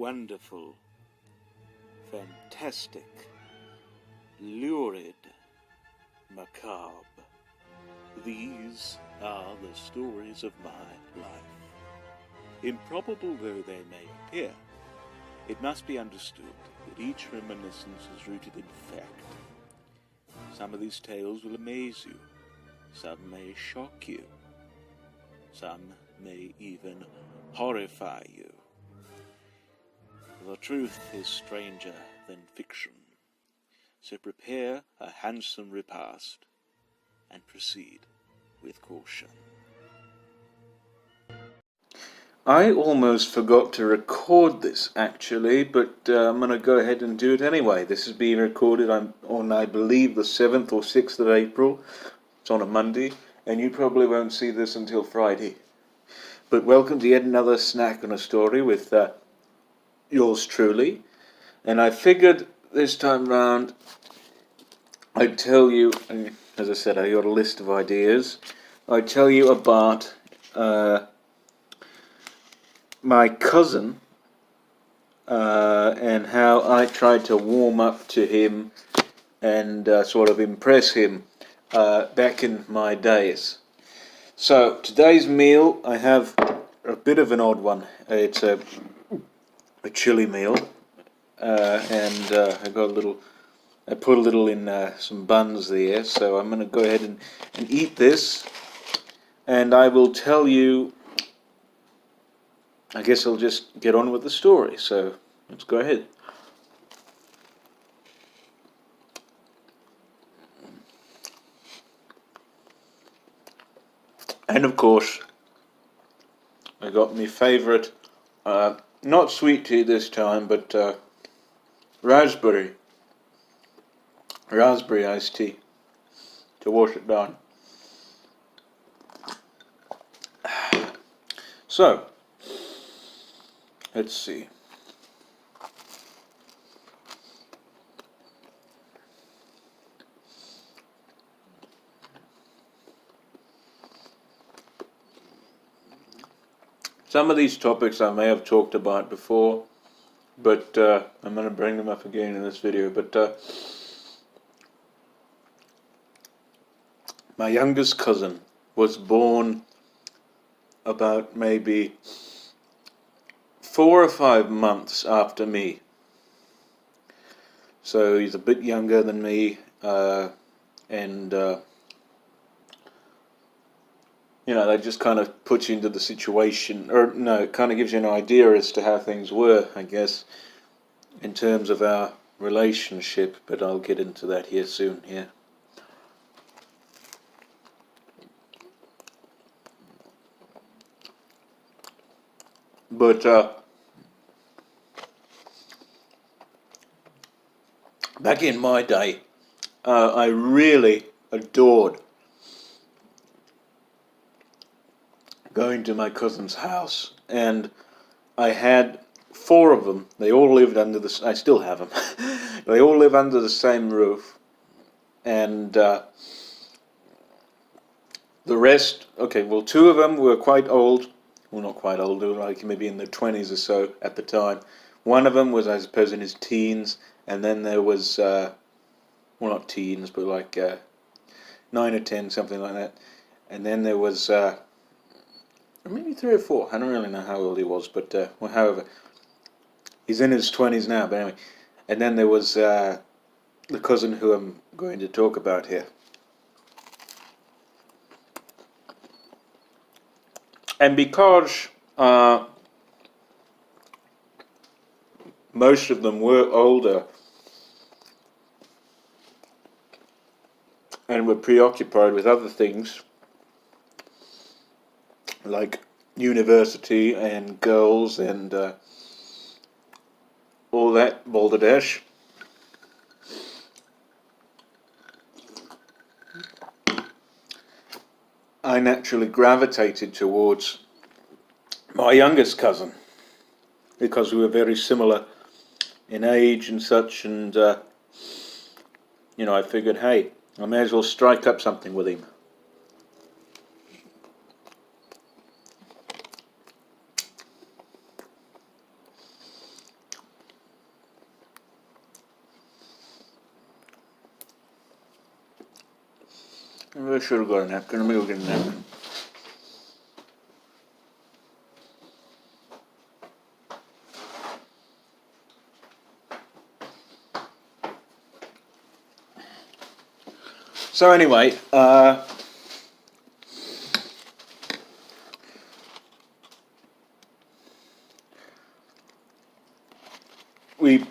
wonderful, fantastic, lurid, macabre. These are the stories of my life. Improbable though they may appear, it must be understood that each reminiscence is rooted in fact. Some of these tales will amaze you, some may shock you, some may even horrify you. The truth is stranger than fiction, so prepare a handsome repast and proceed with caution. I almost forgot to record this actually, but I'm going to go ahead and do it anyway. This is being recorded on I believe the 7th or 6th of April. It's on a Monday, and you probably won't see this until Friday. But welcome to yet another snack on a story with yours truly. And I figured this time round I'd tell you, as I said, I got a list of ideas. I'd tell you about my cousin and how I tried to warm up to him and sort of impress him back in my days. So today's meal, I have a bit of an odd one. It's a chili meal, and I put a little in some buns there. So I'm going to go ahead and eat this, and I will tell you. I guess I'll just get on with the story. So let's go ahead. And of course, I got my favourite, not sweet tea this time, but raspberry iced tea to wash it down. So, let's see. Some of these topics I may have talked about before, but I'm going to bring them up again in this video. But my youngest cousin was born about maybe 4 or 5 months after me. So he's a bit younger than me, and you know, that just kind of puts you into the situation, or no, it kind of gives you an idea as to how things were, I guess, in terms of our relationship, but I'll get into that here soon, yeah. But back in my day, I really adored going to my cousin's house, and I had 4 of them. They all lived under the, I still have them, they all live under the same roof, and the rest, okay, well 2 of them were quite old, well not quite old, they were like maybe in their 20s or so at the time. One of them was, I suppose, in his teens, and then there was, well not teens, but like 9 or 10, something like that, and then there was maybe 3 or 4. I don't really know how old he was, but well, however, he's in his 20s now. But anyway, and then there was the cousin who I'm going to talk about here. And because most of them were older and were preoccupied with other things, like university and girls and all that balderdash. I naturally gravitated towards my youngest cousin because we were very similar in age and such, and you know, I figured, hey, I may as well strike up something with him. I should have got a napkin. Let me go get a napkin. So anyway, we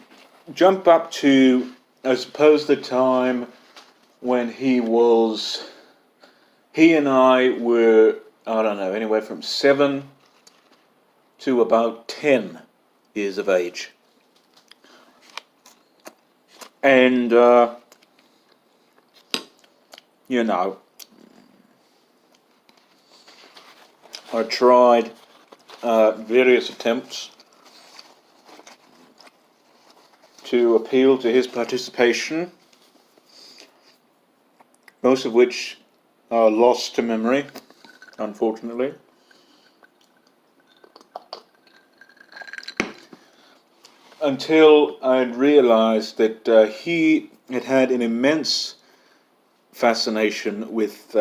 jump up to, I suppose, the time when he and I were, I don't know, anywhere from 7 to about 10 years of age. And, you know, I tried various attempts to appeal to his participation, most of which are lost to memory, unfortunately. Until I'd realized that he had had an immense fascination with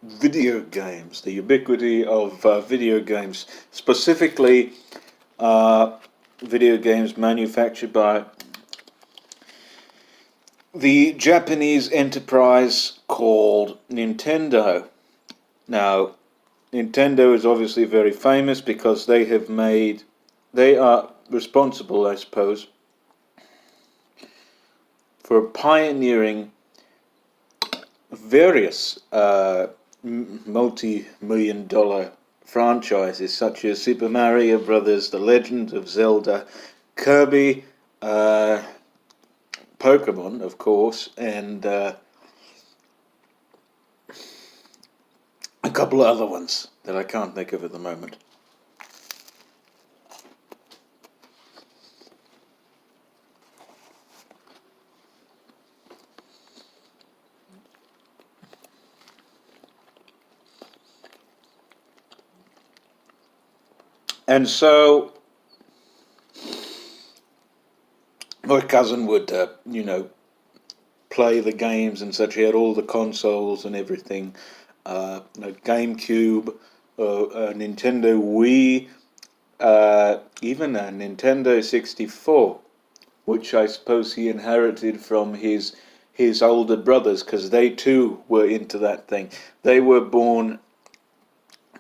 video games, the ubiquity of video games, specifically video games manufactured by the Japanese enterprise called Nintendo. Now, Nintendo is obviously very famous because they are responsible, I suppose, for pioneering various multi-million-dollar franchises such as Super Mario Brothers, The Legend of Zelda, Kirby, Pokemon, of course, and a couple of other ones that I can't think of at the moment. And so my cousin would, play the games and such. He had all the consoles and everything, a GameCube, a Nintendo Wii, even a Nintendo 64, which I suppose he inherited from his older brothers, because they too were into that thing. They were born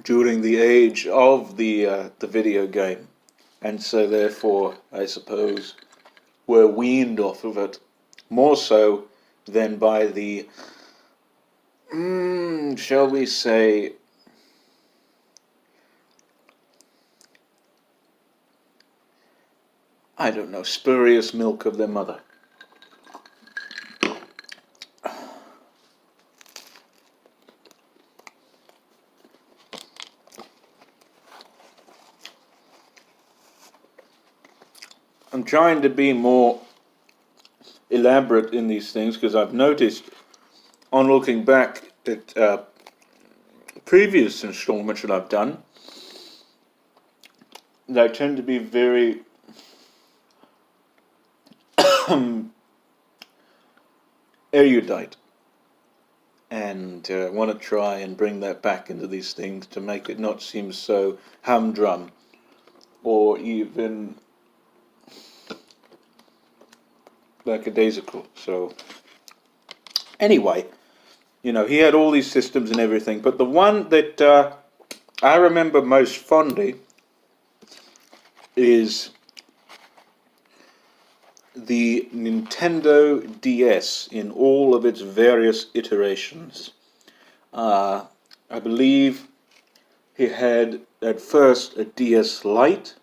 during the age of the video game, and so therefore, I suppose, were weaned off of it more so than by the, shall we say, I don't know, spurious milk of their mother. I'm trying to be more elaborate in these things because I've noticed, on looking back at previous installments that I've done, that I tend to be very erudite, and want to try and bring that back into these things to make it not seem so humdrum or even lackadaisical. So anyway, he had all these systems and everything, but the one that I remember most fondly is the Nintendo DS in all of its various iterations. I believe he had at first a DS Lite,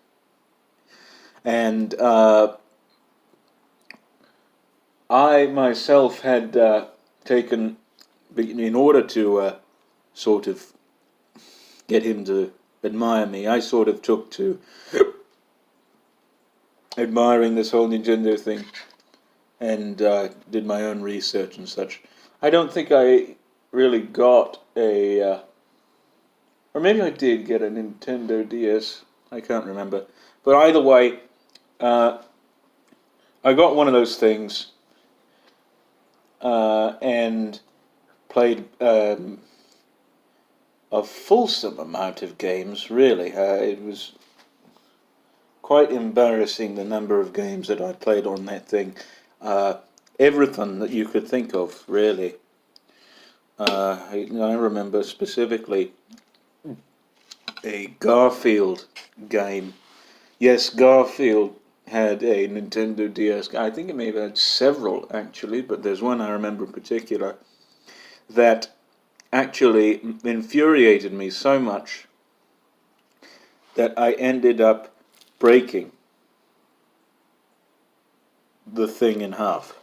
and I myself had taken, in order to sort of get him to admire me, I sort of took to admiring this whole Nintendo thing, and did my own research and such. I don't think I really got or maybe I did get a Nintendo DS, I can't remember. But either way, I got one of those things, and played a fulsome amount of games, really. It was quite embarrassing, the number of games that I played on that thing. Everything that you could think of, really. I remember specifically a Garfield game. Yes, Garfield had a Nintendo DS. I think it may have had several, actually, but there's one I remember in particular that actually infuriated me so much that I ended up breaking the thing in half.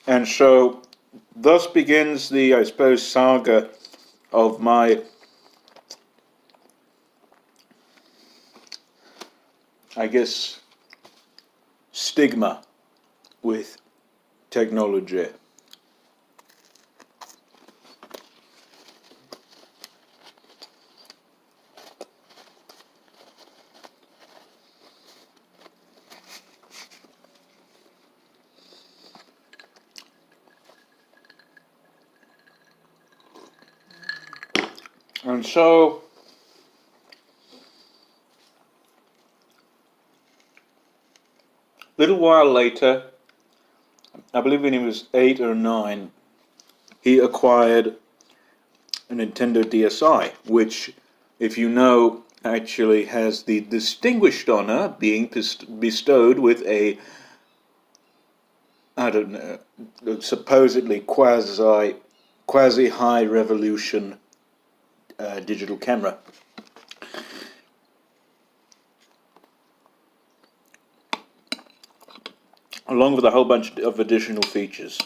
And so, thus begins the, I suppose, saga of my, I guess, stigma with technology. And so, a little while later, I believe when he was 8 or 9, he acquired a Nintendo DSi, which, if you know, actually has the distinguished honor being bestowed with a, I don't know, supposedly quasi high resolution digital camera. Along with a whole bunch of additional features.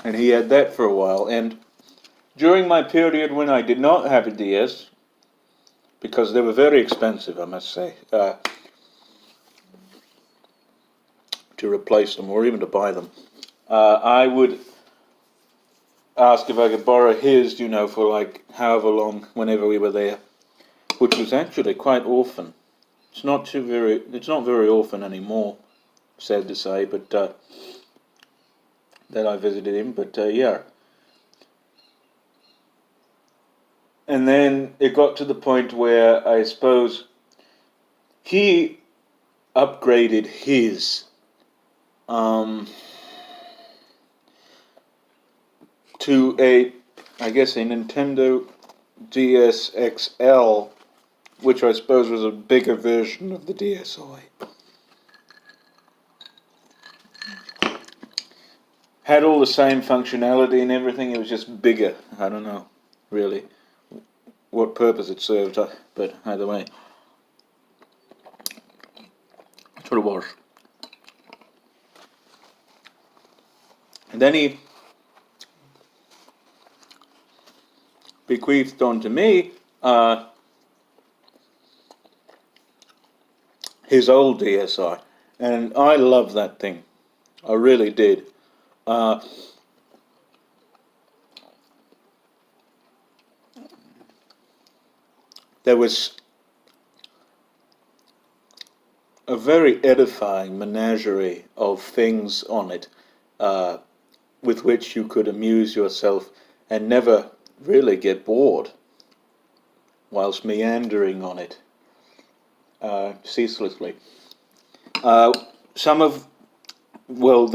And he had that for a while. And during my period when I did not have a DS, because they were very expensive, I must say, to replace them or even to buy them, I would ask if I could borrow his, for like however long, whenever we were there, which was actually quite often. It's not very often anymore, sad to say, but that I visited him, but yeah. And then it got to the point where I suppose he upgraded his to a Nintendo DS XL, which I suppose was a bigger version of the DSi. Had all the same functionality and everything, it was just bigger. I don't know, really, what purpose it served, but either way, that's what it was. And then he bequeathed on to me his old DSi, and I love that thing. I really did. There was a very edifying menagerie of things on it with which you could amuse yourself and never really get bored whilst meandering on it ceaselessly. The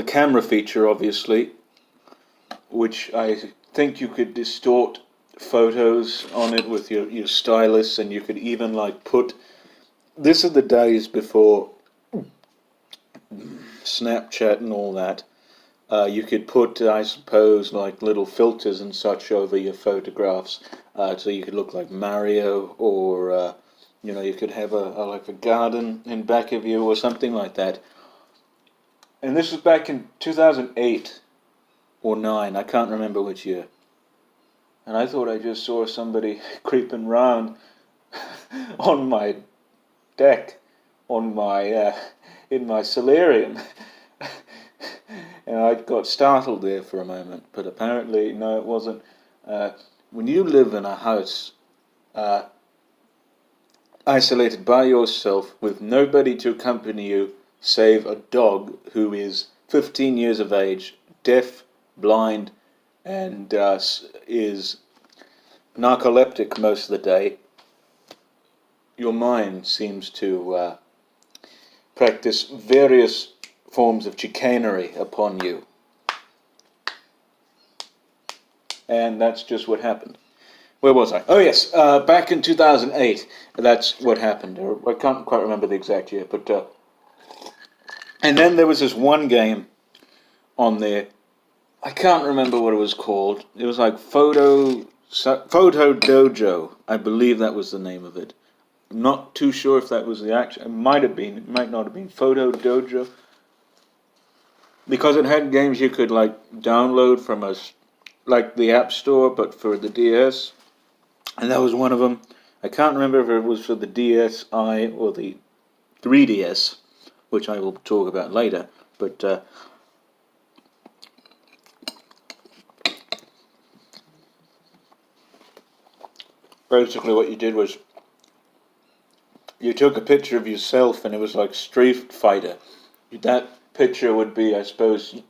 camera feature, obviously, which I think you could distort photos on it with your stylus, and you could even put, this are the days before Snapchat and all that. You could put, I suppose, little filters and such over your photographs, so you could look like Mario, or you could have a garden in back of you or something like that. And this was back in 2008 or 9, I can't remember which year. And I thought I just saw somebody creeping round on my deck, in my solarium. And I got startled there for a moment, but apparently, no, it wasn't. When you live in a house isolated by yourself with nobody to accompany you save a dog who is 15 years of age, deaf, blind, and is narcoleptic most of the day, your mind seems to practice various forms of chicanery upon you. And that's just what happened. Where was I? Oh yes, back in 2008, that's what happened. I can't quite remember the exact year, but... and then there was this one game on there. I can't remember what it was called. It was like Photo Dojo. I believe that was the name of it. I'm not too sure if that was the actual... It might have been. It might not have been. Photo Dojo. Because it had games you could like download from like the App Store, but for the DS. And that was one of them. I can't remember if it was for the DSi or the 3DS, which I will talk about later. But basically what you did was you took a picture of yourself and it was like Street Fighter. That picture would be, I suppose,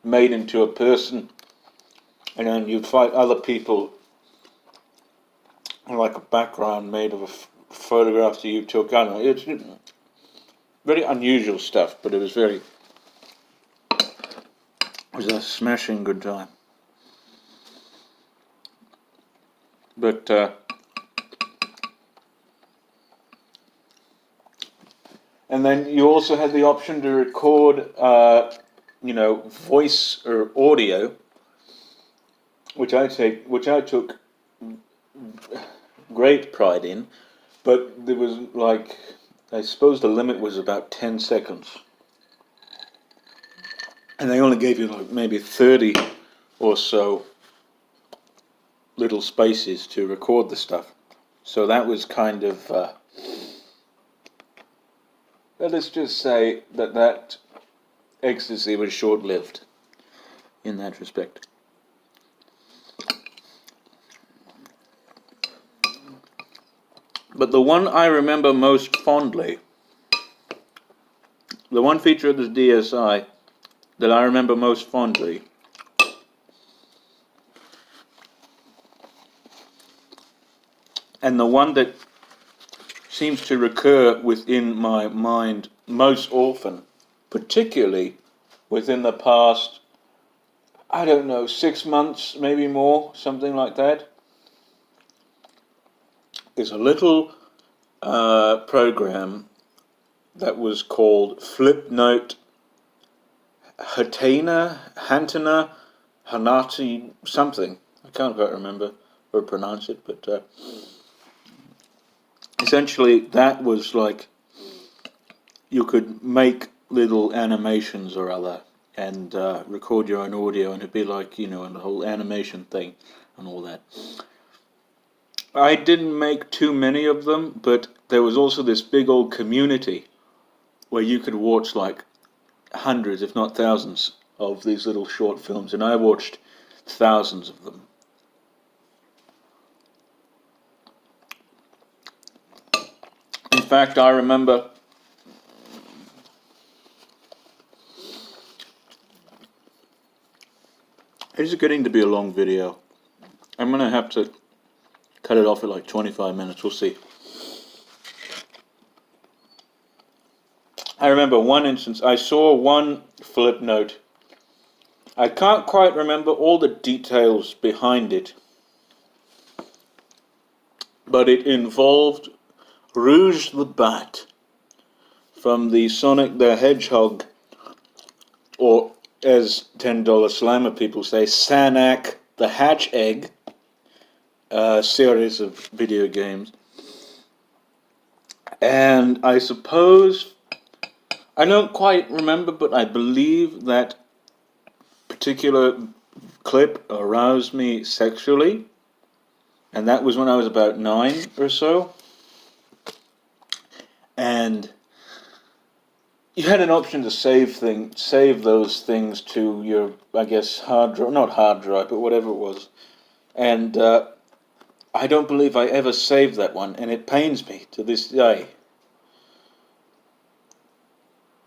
made into a person, and then you'd fight other people like a background made of a photograph that you took. I don't know, it's very unusual stuff, but it was a smashing good time. But and then you also had the option to record, voice or audio, which I took great pride in. But there was like, I suppose the limit was about 10 seconds, and they only gave you like maybe 30 or so little spaces to record the stuff. So that was kind of. Let's just say that ecstasy was short-lived in that respect. But the one I remember most fondly, the one feature of the DSi that I remember most fondly, and the one that seems to recur within my mind most often, particularly within the past, 6 months, maybe more, something like that, is a little program that was called Flipnote Hantana, Hanati, something. I can't quite remember or pronounce it, but essentially that was like you could make little animations or other and record your own audio, and it'd be like, and the whole animation thing and all that. I didn't make too many of them, but there was also this big old community where you could watch like hundreds, if not thousands, of these little short films, and I watched thousands of them. In fact, I remember this is getting to be a long video. I'm going to have to cut it off at like 25 minutes, we'll see. I remember one instance, I saw one flip note. I can't quite remember all the details behind it, but it involved Rouge the Bat from the Sonic the Hedgehog, or as $10 Slammer people say, Sanac the Hatch Egg, series of video games. And I suppose, I don't quite remember, but I believe that particular clip aroused me sexually, and that was when I was about 9 or so. And you had an option to save those things to your, I guess, hard drive, not hard drive, but whatever it was. And I don't believe I ever saved that one, and it pains me to this day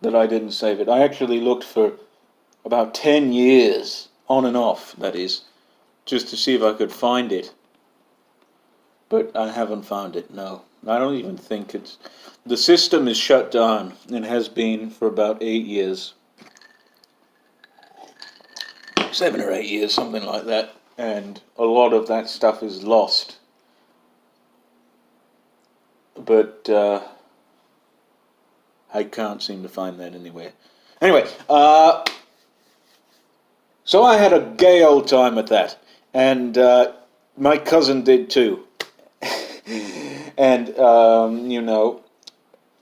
that I didn't save it. I actually looked for about 10 years, on and off, that is, just to see if I could find it. But I haven't found it, no. I don't even think it's... The system is shut down, and has been for about 8 years. 7 or 8 years, something like that. And a lot of that stuff is lost. But I can't seem to find that anywhere. Anyway, so I had a gay old time at that. And my cousin did too. And, you know,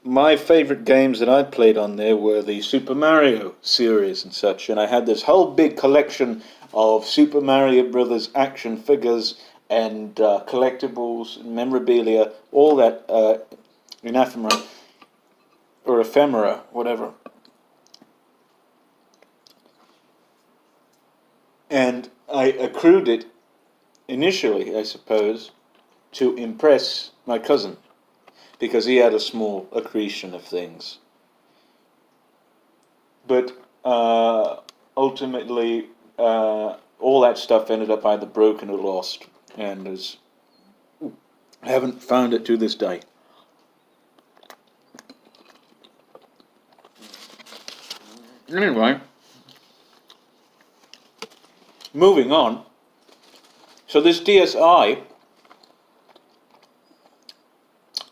my favorite games that I played on there were the Super Mario series and such, and I had this whole big collection of Super Mario Brothers action figures and collectibles, memorabilia, all that in ephemera, or ephemera, whatever. And I accrued it initially, I suppose, to impress my cousin, because he had a small accretion of things. But ultimately, all that stuff ended up either broken or lost, and I haven't found it to this day. Anyway, moving on. So this DSi,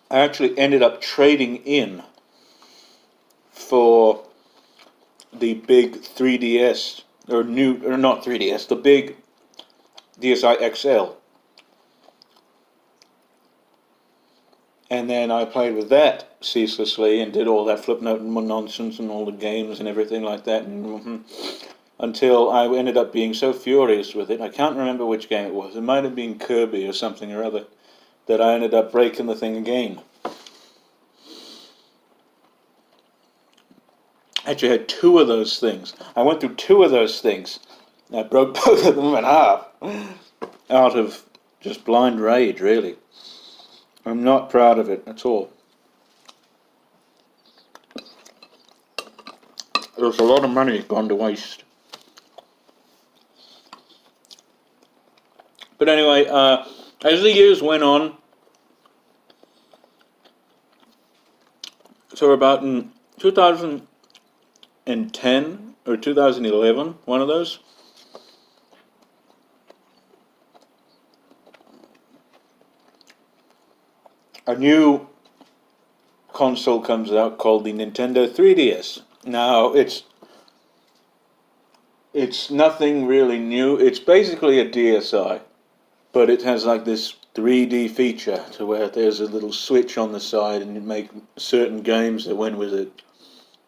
I actually ended up trading in for the big 3DS, or not 3DS, the big DSi XL. And then I played with that ceaselessly and did all that flipnote nonsense and all the games and everything like that, until I ended up being so furious with it. I can't remember which game it was. It might have been Kirby or something or other, that I ended up breaking the thing again. Actually, I had 2 of those things. I went through 2 of those things. And I broke both of them in half. Out of just blind rage, really. I'm not proud of it at all. There's a lot of money gone to waste. But anyway, as the years went on, so about in 2010 or 2011, one of those, a new console comes out called the Nintendo 3DS. Now, it's nothing really new. It's basically a DSi, but it has like this 3D feature to where there's a little switch on the side, and you make certain games that went with it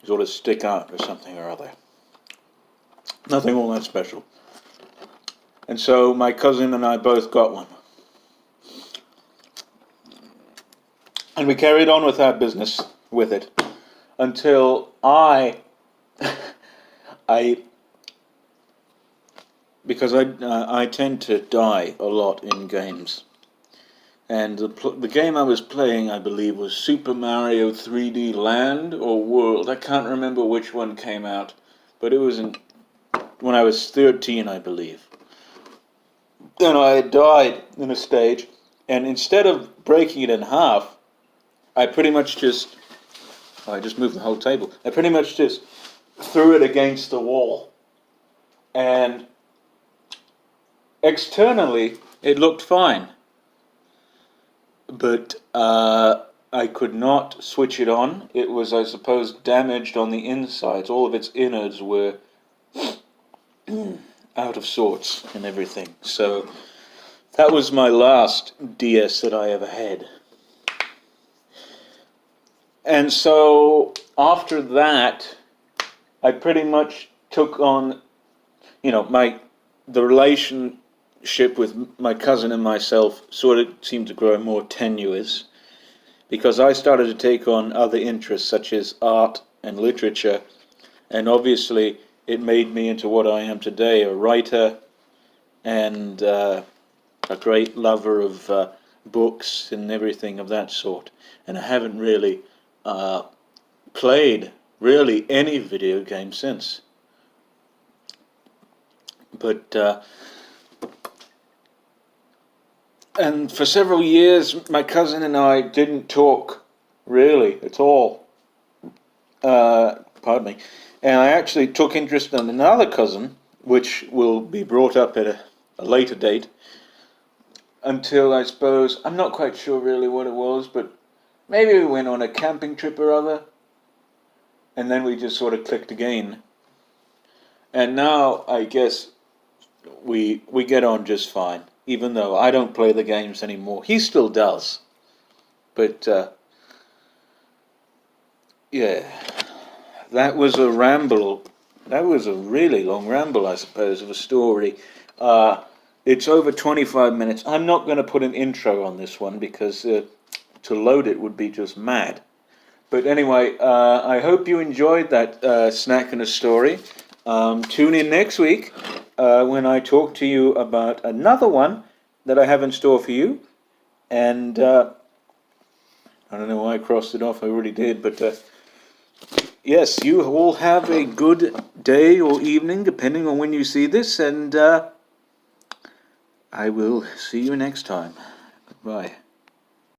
sort of stick out or something or other. Nothing all that special. And so my cousin and I both got one. And we carried on with our business with it until because I tend to die a lot in games. And the game I was playing, I believe, was Super Mario 3D Land or World. I can't remember which one came out, but it was when I was 13, I believe. And I died in a stage, and instead of breaking it in half, I pretty much just... I just moved the whole table. I pretty much just threw it against the wall. And externally, it looked fine. But I could not switch it on. It was, I suppose, damaged on the insides. All of its innards were out of sorts and everything. So that was my last DS that I ever had. And so after that, I pretty much took on, the relationship with my cousin and myself sort of seemed to grow more tenuous, because I started to take on other interests such as art and literature, and obviously it made me into what I am today, a writer and a great lover of books and everything of that sort. And I haven't really played really any video game since. But and for several years, my cousin and I didn't talk really at all. Pardon me. And I actually took interest in another cousin, which will be brought up at a later date, until I suppose, I'm not quite sure really what it was, but maybe we went on a camping trip or other, and then we just sort of clicked again. And now I guess we get on just fine, even though I don't play the games anymore. He still does. But yeah, that was a ramble. That was a really long ramble, I suppose, of a story. It's over 25 minutes. I'm not going to put an intro on this one because to load it would be just mad. But anyway, I hope you enjoyed that snack and a story. Tune in next week when I talk to you about another one that I have in store for you. And I don't know why I crossed it off. I already did. But yes, you all have a good day or evening, depending on when you see this. And I will see you next time. Goodbye.